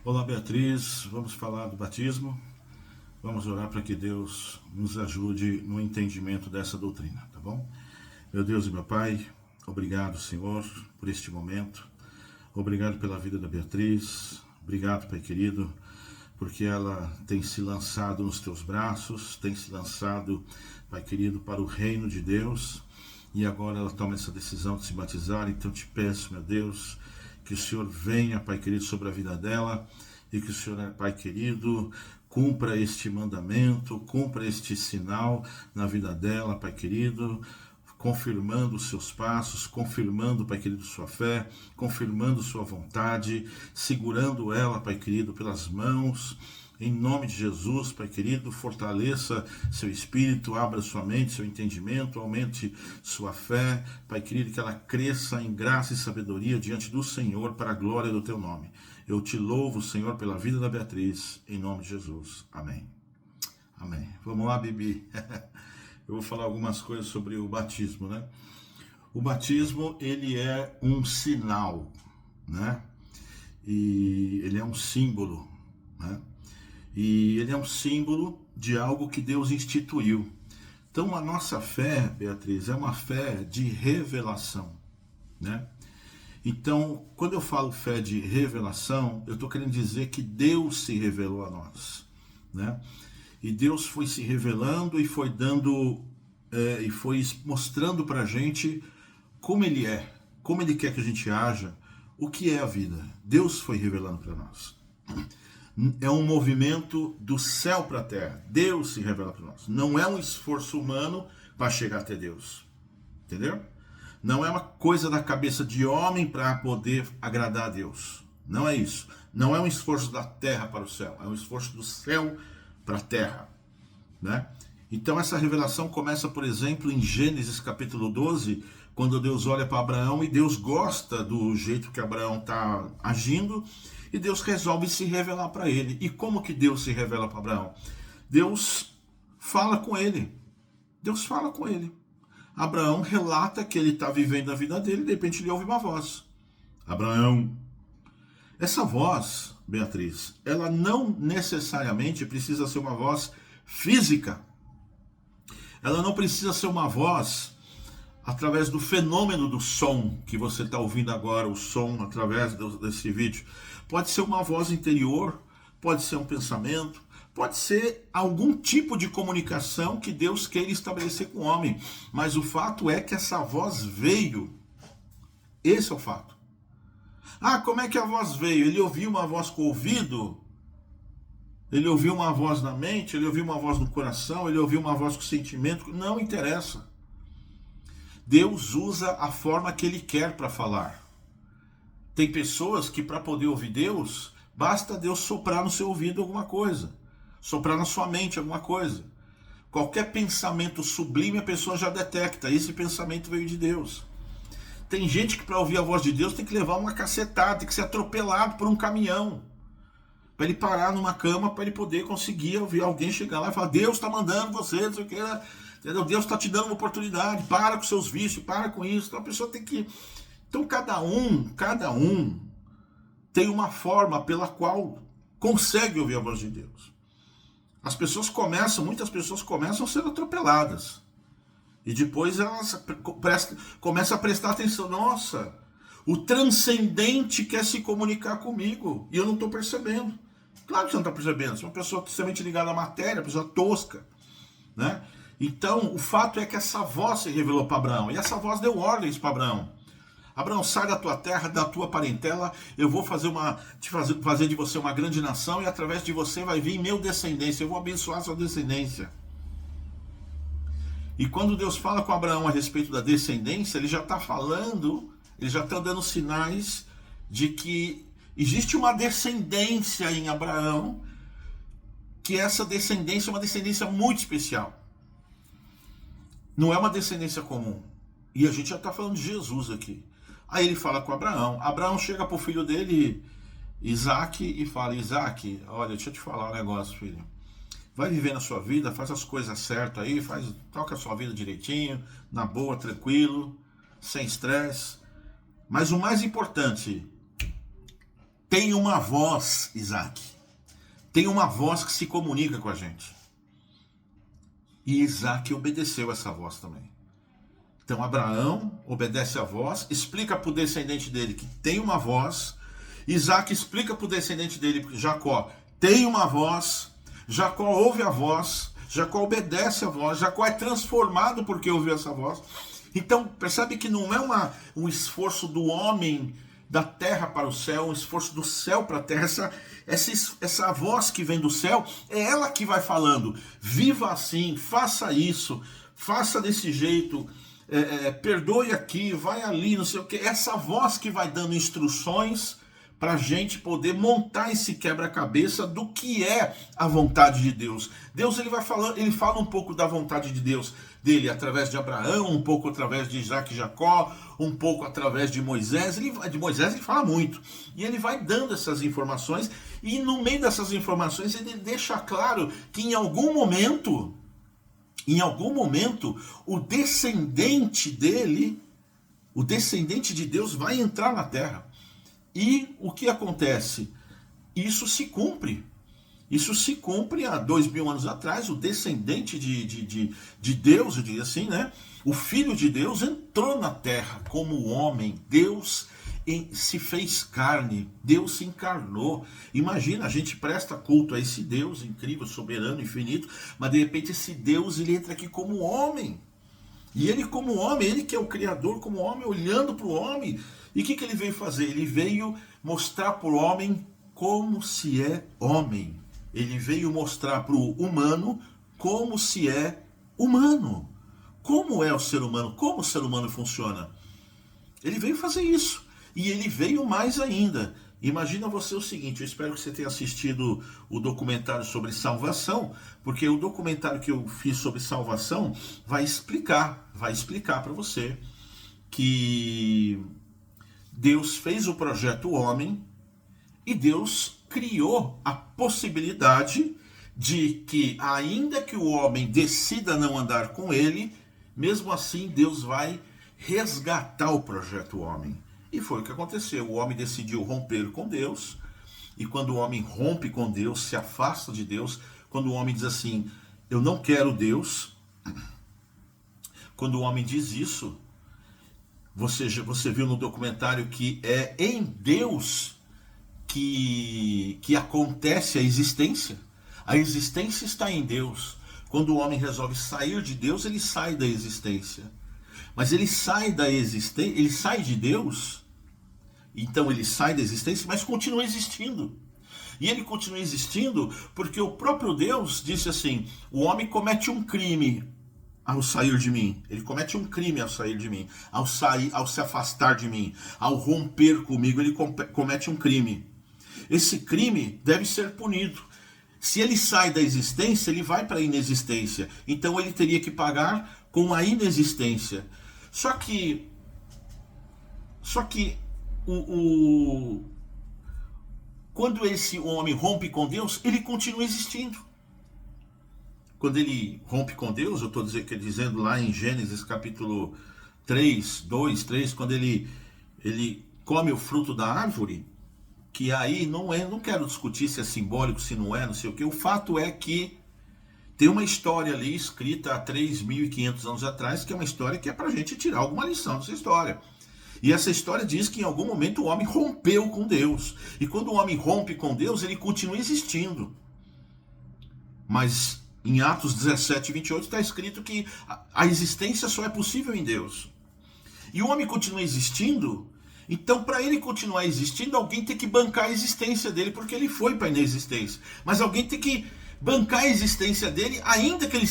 Olá, Beatriz. Vamos falar do batismo. Vamos orar para que Deus nos ajude no entendimento dessa doutrina, tá bom? Meu Deus e meu Pai, obrigado, Senhor, por este momento. Obrigado pela vida da Beatriz. Obrigado, Pai querido, porque ela tem se lançado nos teus braços, tem se lançado, Pai querido, para o reino de Deus. E agora ela toma essa decisão de se batizar. Então te peço, meu Deus, que o Senhor venha, Pai querido, sobre a vida dela e que o Senhor, Pai querido, cumpra este mandamento, cumpra este sinal na vida dela, Pai querido, confirmando os seus passos, confirmando, Pai querido, sua fé, confirmando sua vontade, segurando ela, Pai querido, pelas mãos. Em nome de Jesus, Pai querido, fortaleça seu espírito, abra sua mente, seu entendimento, aumente sua fé, Pai querido, que ela cresça em graça e sabedoria diante do Senhor para a glória do teu nome. Eu te louvo, Senhor, pela vida da Beatriz, em nome de Jesus. Amém. Amém. Vamos lá, Bibi. Eu vou falar algumas coisas sobre o batismo, né? O batismo, ele é um sinal, né? E ele é um símbolo, né? E ele é um símbolo de algo que Deus instituiu. Então a nossa fé, Beatriz, é uma fé de revelação, né? Então, quando eu falo fé de revelação, eu estou querendo dizer que Deus se revelou a nós, né? E Deus foi se revelando e foi dando, e foi mostrando para a gente como Ele é, como Ele quer que a gente haja, o que é a vida. Deus foi revelando para nós. É um movimento do céu para a terra. Deus se revela para nós. Não é um esforço humano para chegar até Deus. Entendeu? Não é uma coisa da cabeça de homem para poder agradar a Deus. Não é isso. Não é um esforço da terra para o céu. É um esforço do céu para a terra. Né? Então essa revelação começa, por exemplo, em Gênesis capítulo 12, quando Deus olha para Abraão e Deus gosta do jeito que Abraão está agindo, e Deus resolve se revelar para ele. E como que Deus se revela para Abraão? Deus fala com ele. Deus fala com ele. Abraão relata que ele está vivendo a vida dele, e de repente ele ouve uma voz. Abraão. Essa voz, Beatriz, ela não necessariamente precisa ser uma voz física. Ela não precisa ser uma voz através do fenômeno do som que você está ouvindo agora, o som através desse vídeo. Pode ser uma voz interior, pode ser um pensamento, pode ser algum tipo de comunicação que Deus queira estabelecer com o homem. Mas o fato é que essa voz veio. Esse é o fato. Ah, como é que a voz veio? Ele ouviu uma voz com o ouvido? Ele ouviu uma voz na mente? Ele ouviu uma voz no coração? Ele ouviu uma voz com sentimento? Não interessa. Deus usa a forma que Ele quer para falar. Tem pessoas que para poder ouvir Deus, basta Deus soprar no seu ouvido alguma coisa. Soprar na sua mente alguma coisa. Qualquer pensamento sublime a pessoa já detecta. Esse pensamento veio de Deus. Tem gente que para ouvir a voz de Deus tem que levar uma cacetada, tem que ser atropelado por um caminhão. Para ele parar numa cama, para ele poder conseguir ouvir alguém chegar lá e falar: Deus está mandando você, não sei o que. Entendeu? Deus está te dando uma oportunidade, para com seus vícios, para com isso. Então a pessoa tem que... Então cada um tem uma forma pela qual consegue ouvir a voz de Deus. Muitas pessoas começam sendo atropeladas. E depois elas começam a prestar atenção. Nossa, o transcendente quer se comunicar comigo e eu não estou percebendo. Claro que você não está percebendo. Você é uma pessoa extremamente ligada à matéria, uma pessoa tosca, né? Então, o fato é que essa voz se revelou para Abraão. E essa voz deu ordens para Abraão. Abraão, sai da tua terra, da tua parentela. Eu vou fazer de você uma grande nação. E através de você vai vir meu descendência. Eu vou abençoar sua descendência. E quando Deus fala com Abraão a respeito da descendência, ele já está falando, ele já está dando sinais de que existe uma descendência em Abraão, que essa descendência é uma descendência muito especial. Não é uma descendência comum. E a gente já está falando de Jesus aqui. Aí ele fala com Abraão. Abraão chega para o filho dele, Isaac, e fala: Isaac, olha, deixa eu te falar um negócio, filho. Vai viver na sua vida, faz as coisas certas aí, toca a sua vida direitinho, na boa, tranquilo, sem estresse. Mas o mais importante, tem uma voz, Isaac. Tem uma voz que se comunica com a gente. E Isaac obedeceu essa voz também. Então Abraão obedece a voz, explica para o descendente dele que tem uma voz. Isaac explica para o descendente dele, Jacó, tem uma voz. Jacó ouve a voz. Jacó obedece a voz. Jacó é transformado porque ouviu essa voz. Então percebe que não é um esforço do homem da terra para o céu, um esforço do céu para a terra. Essa voz que vem do céu, é ela que vai falando. Viva assim, faça isso, faça desse jeito, perdoe aqui, vai ali, não sei o que. Essa voz que vai dando instruções para a gente poder montar esse quebra-cabeça do que é a vontade de Deus. Deus ele fala um pouco da vontade de Deus dele através de Abraão, um pouco através de Isaac e Jacó, um pouco através de Moisés. De Moisés ele fala muito. E ele vai dando essas informações, e no meio dessas informações ele deixa claro que em algum momento, o descendente dele, o descendente de Deus vai entrar na terra. E o que acontece? Isso se cumpre. Isso se cumpre há 2000 anos atrás. O descendente de Deus, eu diria assim, né? O Filho de Deus entrou na terra como homem. Deus se fez carne. Deus se encarnou. Imagina, a gente presta culto a esse Deus incrível, soberano, infinito, mas de repente esse Deus ele entra aqui como homem. E ele como homem, ele que é o Criador como homem, olhando para o homem. E o que ele veio fazer? Ele veio mostrar para o homem como se é homem. Ele veio mostrar para o humano como se é humano. Como é o ser humano, como o ser humano funciona. Ele veio fazer isso. E ele veio mais ainda. Imagina você o seguinte, eu espero que você tenha assistido o documentário sobre salvação, porque o documentário que eu fiz sobre salvação vai explicar para você que Deus fez o projeto homem e Deus criou a possibilidade de que, ainda que o homem decida não andar com ele, mesmo assim Deus vai resgatar o projeto homem. E foi o que aconteceu. O homem decidiu romper com Deus. E quando o homem rompe com Deus, se afasta de Deus, quando o homem diz assim, eu não quero Deus, quando o homem diz isso, você viu no documentário que é em Deus que acontece a existência. A existência está em Deus. Quando o homem resolve sair de Deus, ele sai da existência. Mas ele sai da existência, ele sai de Deus, então ele sai da existência, mas continua existindo. E ele continua existindo porque o próprio Deus disse assim, o homem comete um crime ao sair de mim. Ele comete um crime ao sair de mim, ao se afastar de mim, ao romper comigo, ele comete um crime. Esse crime deve ser punido. Se ele sai da existência, ele vai para a inexistência. Então ele teria que pagar com a inexistência. Só que quando esse homem rompe com Deus, ele continua existindo. Quando ele rompe com Deus, eu estou dizendo lá em Gênesis capítulo 3, 2, 3, quando ele come o fruto da árvore, que aí não quero discutir se é simbólico, se não é, não sei o que. O fato é que tem uma história ali escrita há 3.500 anos atrás, que é uma história que é para a gente tirar alguma lição dessa história. E essa história diz que em algum momento o homem rompeu com Deus. E quando o homem rompe com Deus, ele continua existindo. Mas em Atos 17, 28 está escrito que a existência só é possível em Deus. E o homem continua existindo, então para ele continuar existindo, alguém tem que bancar a existência dele, porque ele foi para a inexistência. Mas alguém tem que bancar a existência dele, ainda que ele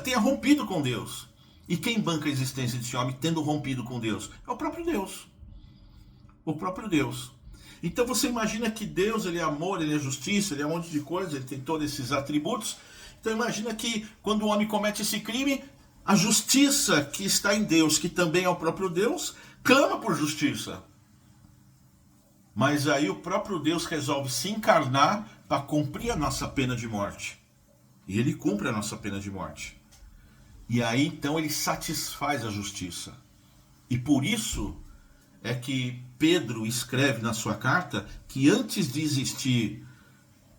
tenha rompido com Deus. E quem banca a existência desse homem tendo rompido com Deus? É o próprio Deus. O próprio Deus. Então você imagina que Deus, ele é amor, ele é justiça, ele é um monte de coisa, ele tem todos esses atributos. Então imagina que quando o homem comete esse crime, a justiça que está em Deus, que também é o próprio Deus, clama por justiça. Mas aí o próprio Deus resolve se encarnar para cumprir a nossa pena de morte. E ele cumpre a nossa pena de morte. E aí então ele satisfaz a justiça. E por isso é que Pedro escreve na sua carta que antes de existir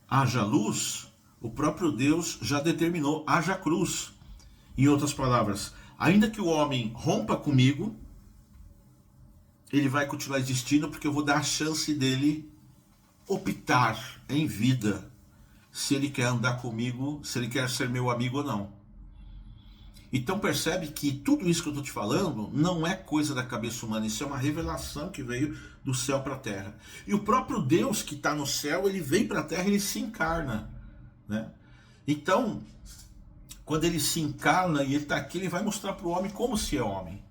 haja luz, o próprio Deus já determinou haja cruz. Em outras palavras, ainda que o homem rompa comigo, ele vai continuar existindo porque eu vou dar a chance dele optar em vida se ele quer andar comigo, se ele quer ser meu amigo ou não. Então percebe que tudo isso que eu estou te falando não é coisa da cabeça humana, isso é uma revelação que veio do céu para a terra. E o próprio Deus que está no céu, ele vem para a terra, ele se encarna, né? Então, quando ele se encarna e ele está aqui, ele vai mostrar para o homem como se é homem.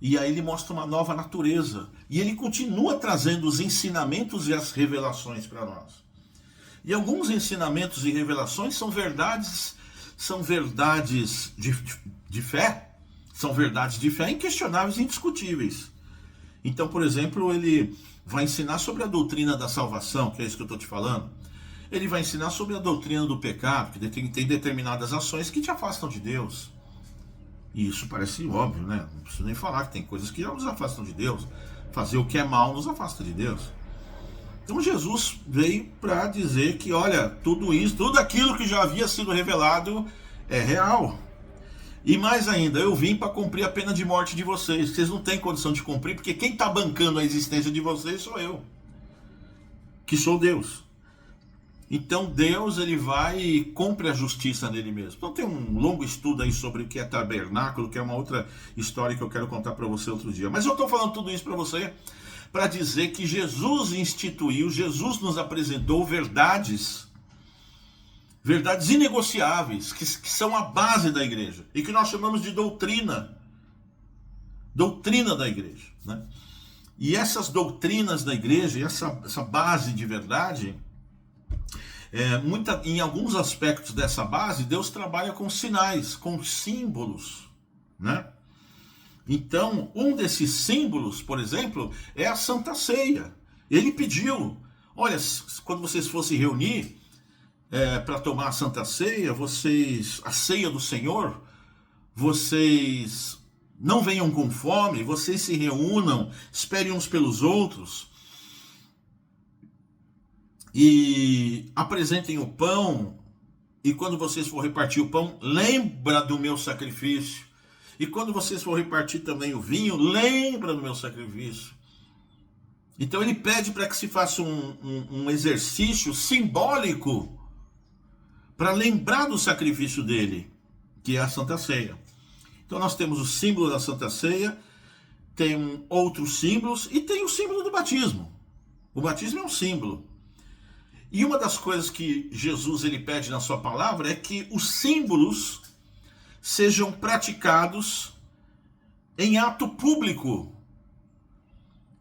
E aí ele mostra uma nova natureza. E ele continua trazendo os ensinamentos e as revelações para nós. E alguns ensinamentos e revelações são verdades de fé, são verdades de fé inquestionáveis e indiscutíveis. Então, por exemplo, ele vai ensinar sobre a doutrina da salvação, que é isso que eu estou te falando. Ele vai ensinar sobre a doutrina do pecado, que tem determinadas ações que te afastam de Deus. E isso parece óbvio, né? Não preciso nem falar que tem coisas que nos afastam de Deus. Fazer o que é mal nos afasta de Deus. Então Jesus veio para dizer que, olha, tudo isso, tudo aquilo que já havia sido revelado é real. E mais ainda, eu vim para cumprir a pena de morte de vocês. Vocês não têm condição de cumprir, porque quem está bancando a existência de vocês sou eu, que sou Deus. Então Deus, ele vai e cumpre a justiça nele mesmo. Então tem um longo estudo aí sobre o que é tabernáculo, que é uma outra história que eu quero contar para você outro dia. Mas eu estou falando tudo isso para você para dizer que Jesus instituiu, Jesus nos apresentou verdades inegociáveis, que são a base da igreja, e que nós chamamos de doutrina da igreja, né? E essas doutrinas da igreja, e essa base de verdade, em alguns aspectos dessa base, Deus trabalha com sinais, com símbolos, né? Então, um desses símbolos, por exemplo, é a Santa Ceia. Ele pediu, olha, quando vocês fossem reunir para tomar a Santa Ceia, a ceia do Senhor, vocês não venham com fome, vocês se reúnam, esperem uns pelos outros, e apresentem o pão, e quando vocês for repartir o pão, lembra do meu sacrifício. E quando vocês for repartir também o vinho, lembra do meu sacrifício. Então ele pede para que se faça um exercício simbólico para lembrar do sacrifício dele, que é a Santa Ceia. Então nós temos o símbolo da Santa Ceia, tem outros símbolos e tem o símbolo do batismo. O batismo é um símbolo. E uma das coisas que Jesus ele pede na sua palavra é que os símbolos sejam praticados em ato público.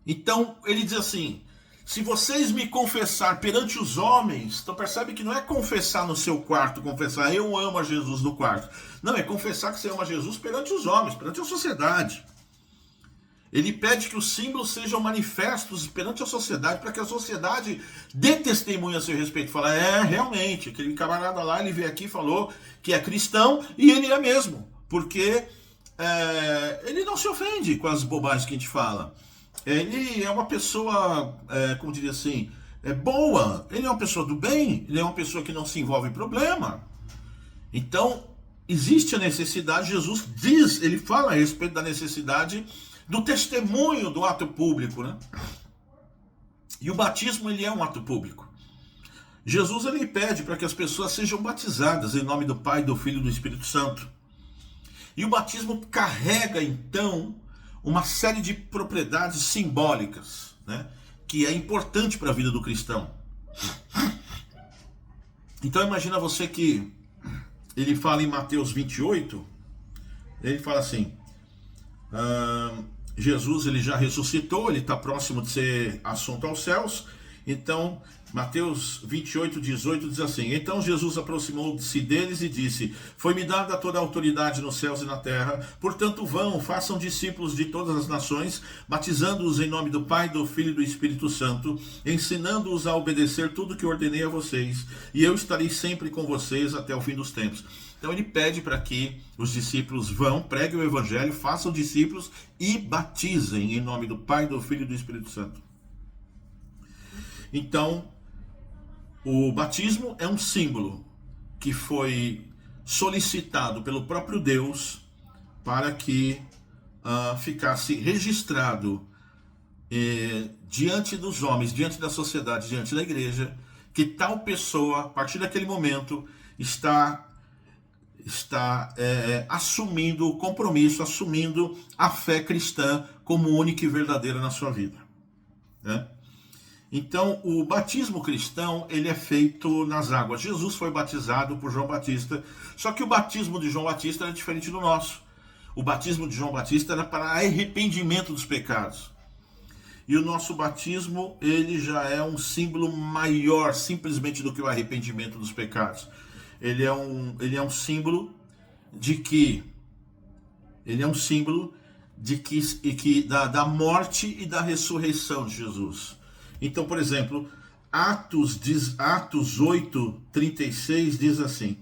Então ele diz assim: se vocês me confessar perante os homens, então percebe que não é confessar no seu quarto, confessar eu amo a Jesus no quarto. Não, é confessar que você ama Jesus perante os homens, perante a sociedade. Ele pede que os símbolos sejam manifestos perante a sociedade, para que a sociedade dê testemunho a seu respeito. Fala, realmente, aquele camarada lá, ele veio aqui e falou que é cristão, e ele é mesmo, porque ele não se ofende com as bobagens que a gente fala. Ele é uma pessoa, como diria assim, boa, ele é uma pessoa do bem, ele é uma pessoa que não se envolve em problema. Então, existe a necessidade, Jesus diz, ele fala a respeito da necessidade do testemunho do ato público, né? E o batismo, ele é um ato público. Jesus, ele pede para que as pessoas sejam batizadas em nome do Pai, do Filho e do Espírito Santo. E o batismo carrega, então, uma série de propriedades simbólicas, né? Que é importante para a vida do cristão. Então imagina você que ele fala em Mateus 28, ele fala assim, Jesus, ele já ressuscitou, ele está próximo de ser assunto aos céus. Então, Mateus 28, 18 diz assim: então Jesus aproximou-se deles e disse: foi-me dada toda a autoridade nos céus e na terra, portanto vão, façam discípulos de todas as nações, batizando-os em nome do Pai, do Filho e do Espírito Santo, ensinando-os a obedecer tudo que ordenei a vocês, e eu estarei sempre com vocês até o fim dos tempos. Então ele pede para que os discípulos vão, preguem o evangelho, façam discípulos e batizem em nome do Pai, do Filho e do Espírito Santo. Então, o batismo é um símbolo que foi solicitado pelo próprio Deus para que ficasse registrado diante dos homens, diante da sociedade, diante da igreja, que tal pessoa, a partir daquele momento, está assumindo o compromisso, assumindo a fé cristã como única e verdadeira na sua vida, né? Então, o batismo cristão, ele é feito nas águas. Jesus foi batizado por João Batista, só que o batismo de João Batista era diferente do nosso. O batismo de João Batista era para arrependimento dos pecados. E o nosso batismo, ele já é um símbolo maior, simplesmente, do que o arrependimento dos pecados. Ele é um símbolo de que da morte e da ressurreição de Jesus. Então, por exemplo, Atos 8:36 diz assim: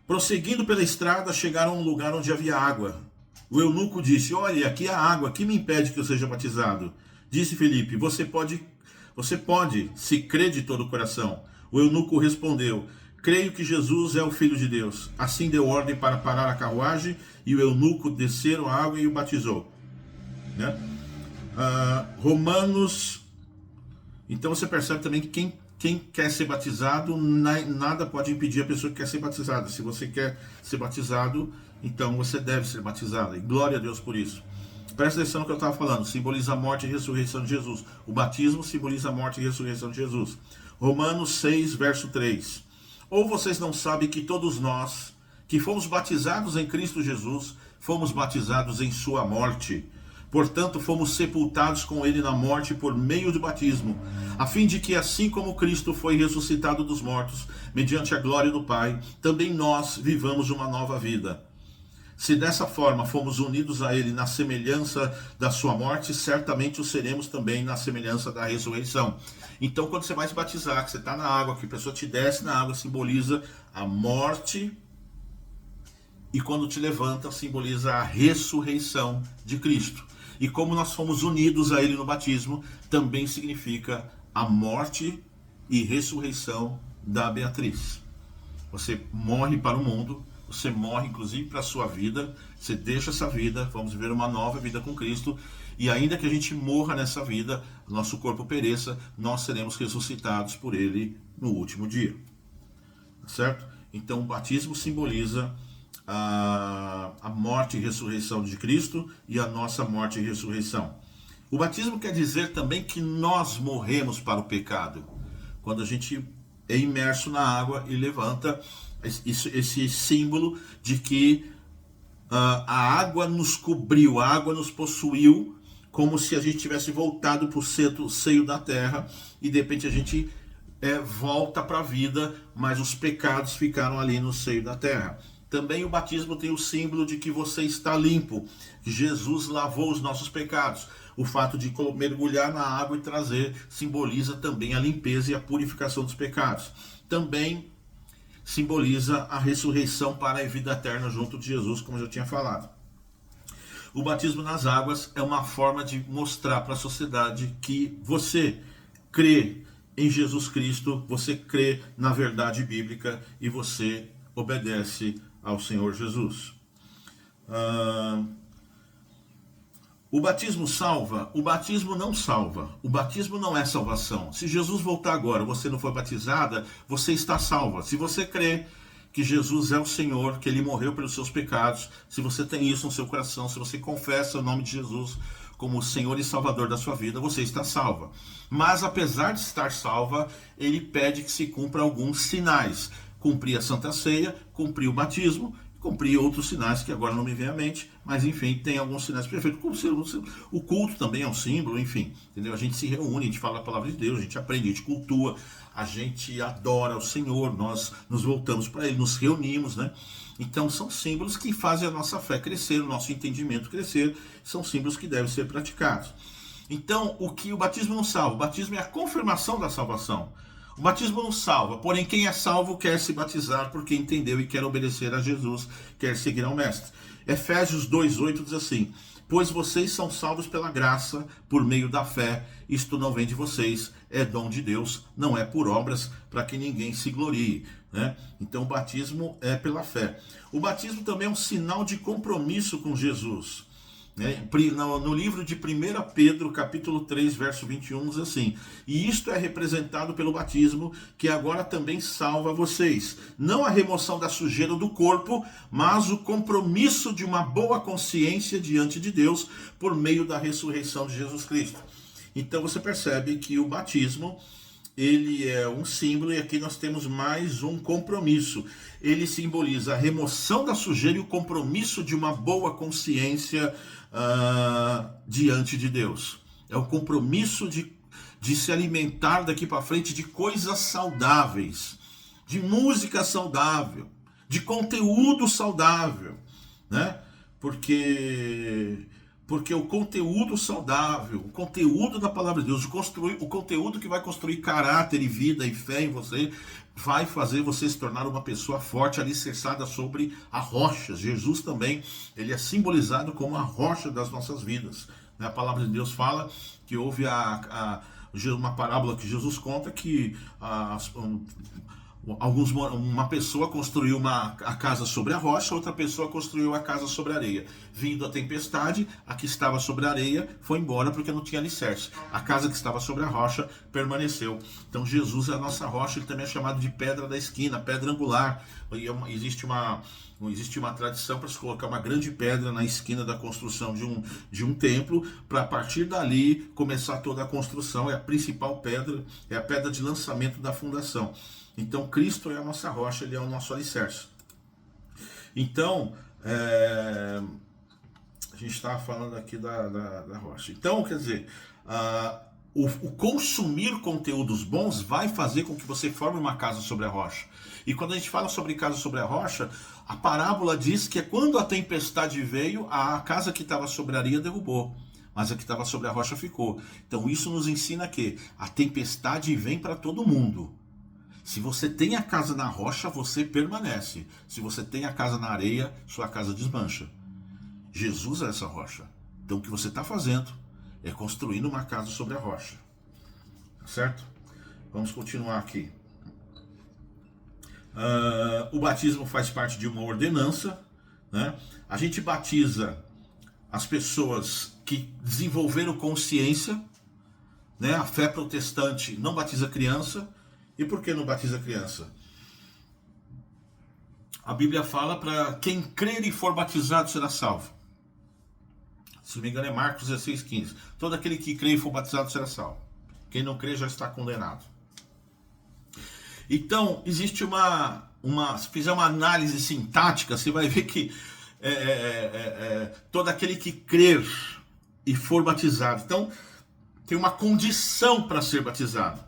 prosseguindo pela estrada, chegaram a um lugar onde havia água. O eunuco disse: olha, aqui há água, que me impede que eu seja batizado? Disse Filipe: você pode, se crê de todo o coração. O eunuco respondeu: creio que Jesus é o Filho de Deus. Assim deu ordem para parar a carruagem, e o eunuco desceram a água e o batizou, né? Romanos. Então você percebe também que quem quer ser batizado, nada pode impedir a pessoa que quer ser batizada. Se você quer ser batizado, então você deve ser batizado. E glória a Deus por isso. Presta atenção no que eu estava falando. Simboliza a morte e ressurreição de Jesus. O batismo simboliza a morte e ressurreição de Jesus. Romanos 6, verso 3. Ou vocês não sabem que todos nós, que fomos batizados em Cristo Jesus, fomos batizados em sua morte? Portanto, fomos sepultados com ele na morte por meio do batismo, a fim de que, assim como Cristo foi ressuscitado dos mortos, mediante a glória do Pai, também nós vivamos uma nova vida. Se dessa forma fomos unidos a ele na semelhança da sua morte, certamente o seremos também na semelhança da ressurreição. Então, quando você vai se batizar, que você está na água, que a pessoa te desce na água, simboliza a morte, e quando te levanta, simboliza a ressurreição de Cristo. E como nós fomos unidos a ele no batismo, também significa a morte e ressurreição da Beatriz. Você morre para o mundo, você morre inclusive para a sua vida, você deixa essa vida, vamos viver uma nova vida com Cristo, e ainda que a gente morra nessa vida, nosso corpo pereça, nós seremos ressuscitados por ele no último dia. Certo? Então o batismo simboliza a morte e ressurreição de Cristo e a nossa morte e ressurreição. O batismo quer dizer também que nós morremos para o pecado. Quando a gente é imerso na água e levanta, esse símbolo de que a água nos cobriu, a água nos possuiu, como se a gente tivesse voltado para o seio da terra, e de repente a gente volta para a vida, mas os pecados ficaram ali no seio da terra. Também o batismo tem o símbolo de que você está limpo. Jesus lavou os nossos pecados. O fato de mergulhar na água e trazer simboliza também a limpeza e a purificação dos pecados. Também simboliza a ressurreição para a vida eterna junto de Jesus, como eu já tinha falado. O batismo nas águas é uma forma de mostrar para a sociedade que você crê em Jesus Cristo, você crê na verdade bíblica e você obedece ao Senhor Jesus. O batismo salva? O batismo não salva. O batismo não é salvação. Se Jesus voltar agora, você não foi batizada, você está salva. Se você crê que Jesus é o Senhor, que Ele morreu pelos seus pecados, se você tem isso no seu coração, se você confessa o nome de Jesus como Senhor e Salvador da sua vida, você está salva. Mas apesar de estar salva, Ele pede que se cumpra alguns sinais. Cumprir a Santa Ceia, cumprir o batismo, cumprir outros sinais que agora não me vem à mente, mas enfim, tem alguns sinais perfeitos. O culto também é um símbolo, enfim, entendeu? A gente se reúne, a gente fala a palavra de Deus, a gente aprende, a gente cultua, a gente adora o Senhor, nós nos voltamos para Ele, nos reunimos, né? Então são símbolos que fazem a nossa fé crescer, o nosso entendimento crescer, são símbolos que devem ser praticados. Então, o batismo não salva? O batismo é a confirmação da salvação. O batismo não salva, porém quem é salvo quer se batizar porque entendeu e quer obedecer a Jesus, quer seguir ao Mestre. Efésios 2:8 diz assim: pois vocês são salvos pela graça, por meio da fé, isto não vem de vocês, é dom de Deus, não é por obras, para que ninguém se glorie. Né? Então o batismo é pela fé. O batismo também é um sinal de compromisso com Jesus. No livro de 1 Pedro, capítulo 3, verso 21, diz assim: e isto é representado pelo batismo, que agora também salva vocês, não a remoção da sujeira do corpo, mas o compromisso de uma boa consciência diante de Deus, por meio da ressurreição de Jesus Cristo. Então você percebe que o batismo, ele é um símbolo, e aqui nós temos mais um compromisso. Ele simboliza a remoção da sujeira e o compromisso de uma boa consciência diante de Deus. É o compromisso de se alimentar daqui para frente de coisas saudáveis, de música saudável, de conteúdo saudável, né? Porque o conteúdo saudável, o conteúdo da palavra de Deus, o conteúdo que vai construir caráter e vida e fé em você, vai fazer você se tornar uma pessoa forte, alicerçada sobre a rocha. Jesus também, ele é simbolizado como a rocha das nossas vidas. A palavra de Deus fala que houve uma parábola que Jesus conta que uma pessoa construiu a casa sobre a rocha, outra pessoa construiu a casa sobre a areia. Vindo a tempestade, a que estava sobre a areia foi embora porque não tinha alicerce. A casa que estava sobre a rocha permaneceu. Então Jesus é a nossa rocha, ele também é chamado de pedra da esquina, pedra angular. Existe uma tradição para se colocar uma grande pedra na esquina da construção de um templo, para a partir dali começar toda a construção. É a principal pedra, é a pedra de lançamento da fundação. Então Cristo é a nossa rocha, ele é o nosso alicerce. Então, a gente estava falando aqui da rocha. Então, quer dizer, o consumir conteúdos bons vai fazer com que você forme uma casa sobre a rocha. E quando a gente fala sobre casa sobre a rocha, a parábola diz que quando a tempestade veio, a casa que estava sobre a areia derrubou, mas a que estava sobre a rocha ficou. Então isso nos ensina que a tempestade vem para todo mundo. Se você tem a casa na rocha, você permanece. Se você tem a casa na areia, sua casa desmancha. Jesus é essa rocha. Então o que você está fazendo é construindo uma casa sobre a rocha. Certo? Vamos continuar aqui. O batismo faz parte de uma ordenança, né? A gente batiza as pessoas que desenvolveram consciência, né? A fé protestante não batiza criança. E por que não batiza criança? A Bíblia fala para quem crer e for batizado será salvo. Se não me engano é Marcos 16:15. Todo aquele que crê e for batizado será salvo. Quem não crê já está condenado. Então, existe se fizer uma análise sintática, você vai ver que todo aquele que crer e for batizado. Então, tem uma condição para ser batizado.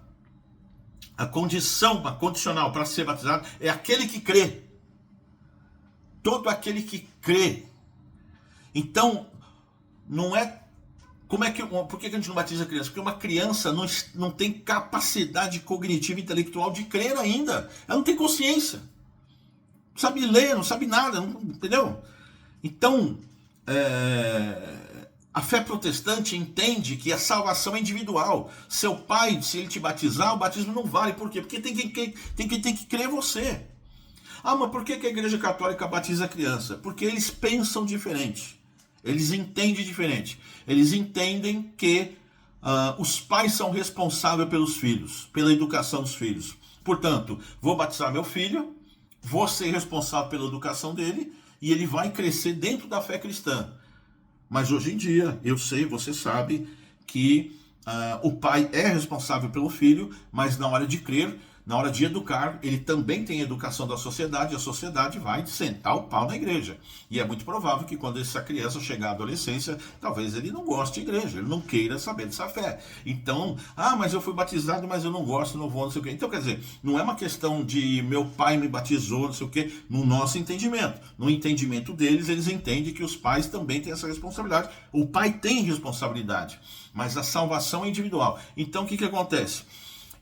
A condicional para ser batizado é aquele que crê. Todo aquele que crê. Então, não é... Por que a gente não batiza a criança? Porque uma criança não tem capacidade cognitiva e intelectual de crer ainda. Ela não tem consciência. Não sabe ler, não sabe nada, entendeu? Então, a fé protestante entende que a salvação é individual. Seu pai, se ele te batizar, o batismo não vale. Por quê? Porque tem que crer você. Mas por que a Igreja Católica batiza a criança? Porque eles pensam diferente. Eles entendem diferente. Eles entendem que os pais são responsáveis pelos filhos, pela educação dos filhos. Portanto, vou batizar meu filho, vou ser responsável pela educação dele, e ele vai crescer dentro da fé cristã. Mas hoje em dia, eu sei, você sabe, que o pai é responsável pelo filho, mas na hora de crer, na hora de educar, ele também tem educação da sociedade, e a sociedade vai sentar o pau na igreja. E é muito provável que quando essa criança chegar à adolescência, talvez ele não goste de igreja, ele não queira saber dessa fé. Então, mas eu fui batizado, mas eu não gosto, não vou, não sei o quê. Então, quer dizer, não é uma questão de meu pai me batizou, não sei o quê, no nosso entendimento. No entendimento deles, eles entendem que os pais também têm essa responsabilidade. O pai tem responsabilidade, mas a salvação é individual. Então, o que acontece?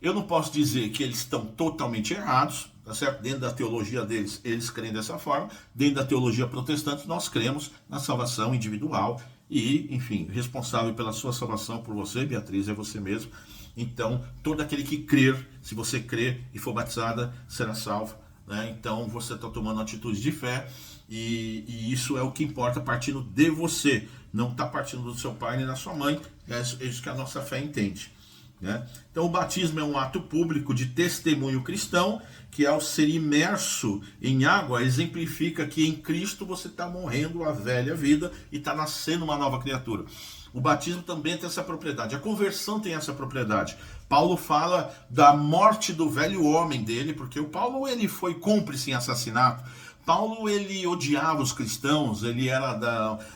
Eu não posso dizer que eles estão totalmente errados, tá certo? Dentro da teologia deles, eles creem dessa forma. Dentro da teologia protestante, nós cremos na salvação individual e, enfim, responsável pela sua salvação por você, Beatriz, é você mesmo. Então, todo aquele que crer, se você crer e for batizada, será salvo, né? Então, você está tomando atitude de fé e isso é o que importa, partindo de você. Não está partindo do seu pai nem da sua mãe. É isso que a nossa fé entende. Né? Então o batismo é um ato público de testemunho cristão, que ao ser imerso em água, exemplifica que em Cristo você está morrendo a velha vida e está nascendo uma nova criatura. O batismo também tem essa propriedade, a conversão tem essa propriedade. Paulo fala da morte do velho homem dele, porque o Paulo ele foi cúmplice em assassinato. Paulo ele odiava os cristãos, ele era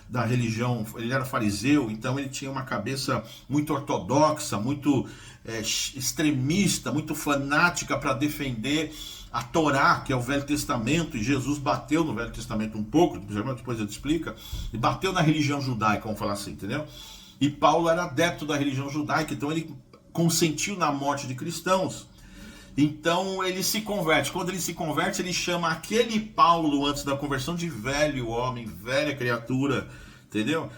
da religião, ele era fariseu, então ele tinha uma cabeça muito ortodoxa, muito extremista, muito fanática para defender a Torá, que é o Velho Testamento, e Jesus bateu no Velho Testamento um pouco, depois ele explica, e bateu na religião judaica, vamos falar assim, entendeu? E Paulo era adepto da religião judaica, então ele consentiu na morte de cristãos. Então ele se converte. Quando ele se converte, ele chama aquele Paulo antes da conversão de velho homem, velha criatura, entendeu?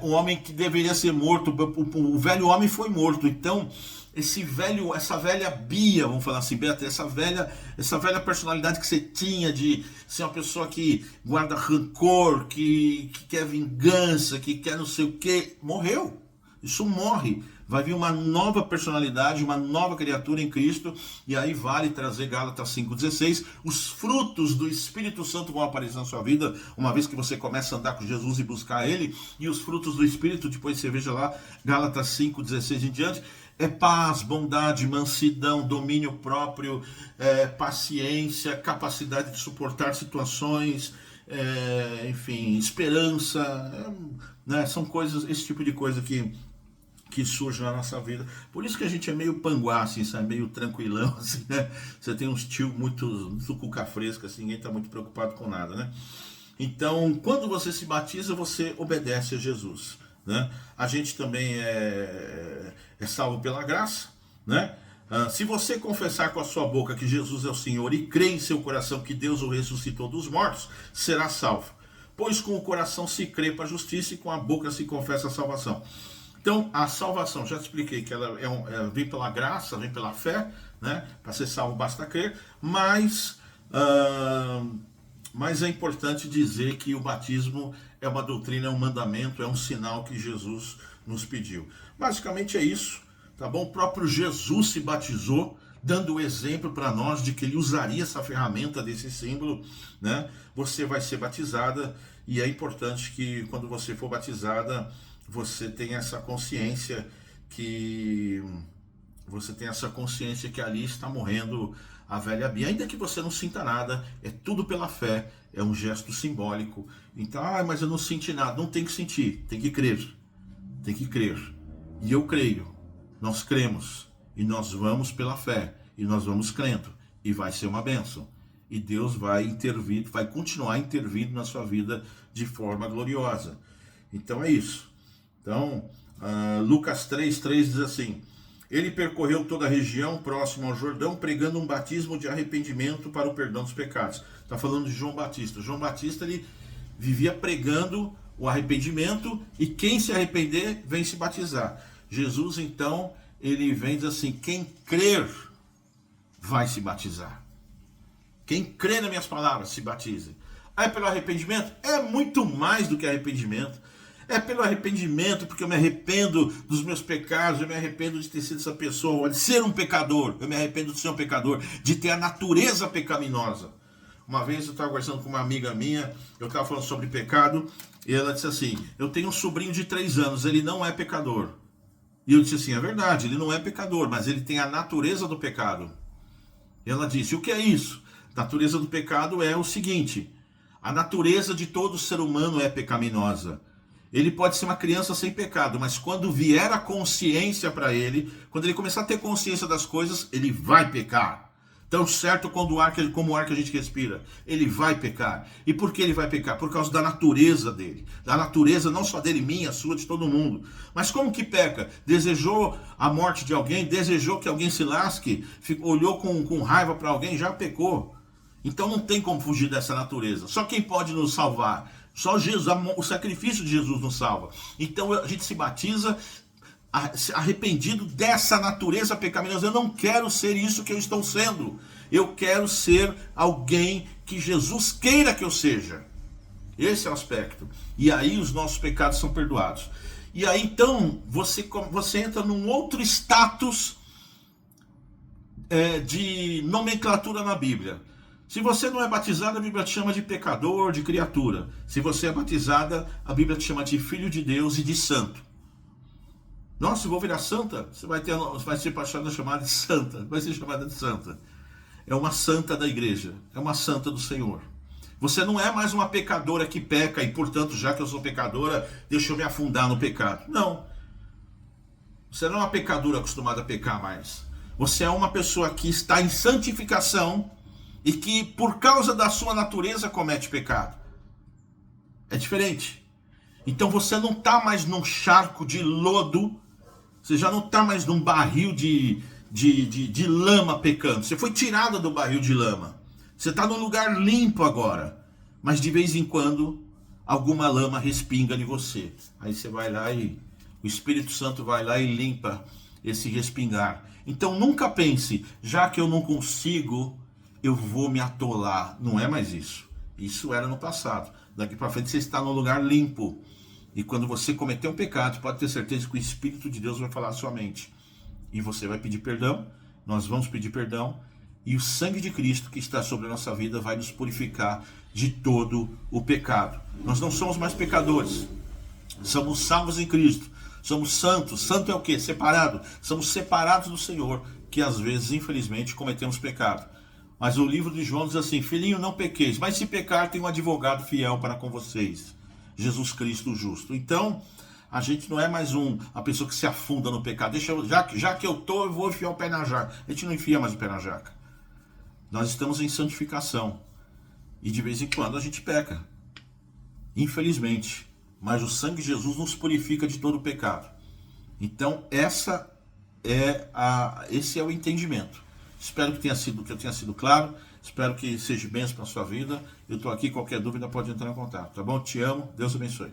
Um homem que deveria ser morto. O velho homem foi morto. Então essa velha Bia, vamos falar assim, Beatriz, essa velha personalidade que você tinha de ser uma pessoa que guarda rancor, que quer vingança, que quer não sei o que, morreu. Isso morre. Vai vir uma nova personalidade, uma nova criatura em Cristo, e aí vale trazer Gálatas 5,16. Os frutos do Espírito Santo vão aparecer na sua vida, uma vez que você começa a andar com Jesus e buscar Ele, e os frutos do Espírito, depois você veja lá, Gálatas 5,16 em diante, é paz, bondade, mansidão, domínio próprio, paciência, capacidade de suportar situações, enfim, esperança, né? São coisas, esse tipo de coisa que surge na nossa vida. Por isso que a gente é meio panguá, assim, sabe? Meio tranquilão, assim, né? Você tem um estilo muito cuca fresca, assim, ninguém está muito preocupado com nada, né? Então, quando você se batiza, você obedece a Jesus, né? A gente também é salvo pela graça, né? Se você confessar com a sua boca que Jesus é o Senhor e crer em seu coração que Deus o ressuscitou dos mortos, será salvo. Pois com o coração se crê para a justiça e com a boca se confessa a salvação. Então, a salvação, já te expliquei que ela vem pela graça, vem pela fé, né? Para ser salvo basta crer, mas é importante dizer que o batismo é uma doutrina, é um mandamento, é um sinal que Jesus nos pediu. Basicamente é isso, tá bom? O próprio Jesus se batizou, dando o exemplo para nós de que ele usaria essa ferramenta desse símbolo, né? Você vai ser batizada e é importante que quando você for batizada, você tem essa consciência que ali está morrendo a velha Bia, ainda que você não sinta nada, é tudo pela fé, é um gesto simbólico. Então, mas eu não senti nada, não tem que sentir, tem que crer, e eu creio, nós cremos, e nós vamos pela fé, e nós vamos crendo, e vai ser uma bênção, e Deus vai intervir, vai continuar intervindo na sua vida de forma gloriosa. Então é isso. Então, Lucas 3,3 diz assim: ele percorreu toda a região próxima ao Jordão, pregando um batismo de arrependimento para o perdão dos pecados. Está falando de João Batista. João Batista, ele vivia pregando o arrependimento, e quem se arrepender, vem se batizar. Jesus, então, ele vem e diz assim: quem crer, vai se batizar. Quem crê nas minhas palavras, se batize. É pelo arrependimento? É muito mais do que arrependimento. É pelo arrependimento, porque eu me arrependo dos meus pecados, eu me arrependo de ter sido essa pessoa, de ser um pecador, eu me arrependo de ser um pecador, de ter a natureza pecaminosa. Uma vez eu estava conversando com uma amiga minha, eu estava falando sobre pecado, e ela disse assim: eu tenho um sobrinho de 3 anos, ele não é pecador. E eu disse assim: é verdade, ele não é pecador, mas ele tem a natureza do pecado. Ela disse, o que é isso? A natureza do pecado é o seguinte: a natureza de todo ser humano é pecaminosa. Ele pode ser uma criança sem pecado, mas quando vier a consciência para ele, quando ele começar a ter consciência das coisas, ele vai pecar. Tão certo como o ar que a gente respira, ele vai pecar. E por que ele vai pecar? Por causa da natureza dele. Da natureza não só dele, minha, sua, de todo mundo. Mas como que peca? Desejou a morte de alguém, desejou que alguém se lasque, olhou com raiva para alguém, já pecou. Então não tem como fugir dessa natureza. Só quem pode nos salvar? Só Jesus, o sacrifício de Jesus nos salva. Então a gente se batiza arrependido dessa natureza pecaminosa. Eu não quero ser isso que eu estou sendo. Eu quero ser alguém que Jesus queira que eu seja. Esse é o aspecto. E aí os nossos pecados são perdoados. E aí então você entra num outro status de nomenclatura na Bíblia. Se você não é batizado, a Bíblia te chama de pecador, de criatura. Se você é batizada, a Bíblia te chama de filho de Deus e de santo. Nossa, eu vou virar santa? Você vai ser chamada de santa. Vai ser chamada de santa. É uma santa da igreja. É uma santa do Senhor. Você não é mais uma pecadora que peca e, portanto, já que eu sou pecadora, deixa eu me afundar no pecado. Não. Você não é uma pecadora acostumada a pecar mais. Você é uma pessoa que está em santificação e que, por causa da sua natureza, comete pecado. É diferente. Então você não está mais num charco de lodo. Você já não está mais num barril de lama pecando. Você foi tirada do barril de lama. Você está num lugar limpo agora. Mas de vez em quando, alguma lama respinga de você. Aí você vai lá e o Espírito Santo vai lá e limpa esse respingar. Então nunca pense, já que eu não consigo, eu vou me atolar. Não é mais isso. Isso era no passado. Daqui para frente você está num lugar limpo. E quando você cometer um pecado, pode ter certeza que o Espírito de Deus vai falar à sua mente. E você vai pedir perdão, nós vamos pedir perdão, e o sangue de Cristo que está sobre a nossa vida vai nos purificar de todo o pecado. Nós não somos mais pecadores, somos salvos em Cristo, somos santos. Santo é o quê? Separado. Somos separados do Senhor, que às vezes, infelizmente, cometemos pecado. Mas o livro de João diz assim, filhinho, não pequeis, mas se pecar, tem um advogado fiel para com vocês, Jesus Cristo justo. Então, a gente não é mais a pessoa que se afunda no pecado. Já que eu vou enfiar o pé na jaca. A gente não enfia mais o pé na jaca. Nós estamos em santificação. E de vez em quando a gente peca. Infelizmente. Mas o sangue de Jesus nos purifica de todo o pecado. Então, esse é o entendimento. Espero que eu tenha sido claro. Espero que seja bênção para a sua vida. Eu estou aqui, qualquer dúvida pode entrar em contato, tá bom? Te amo, Deus abençoe.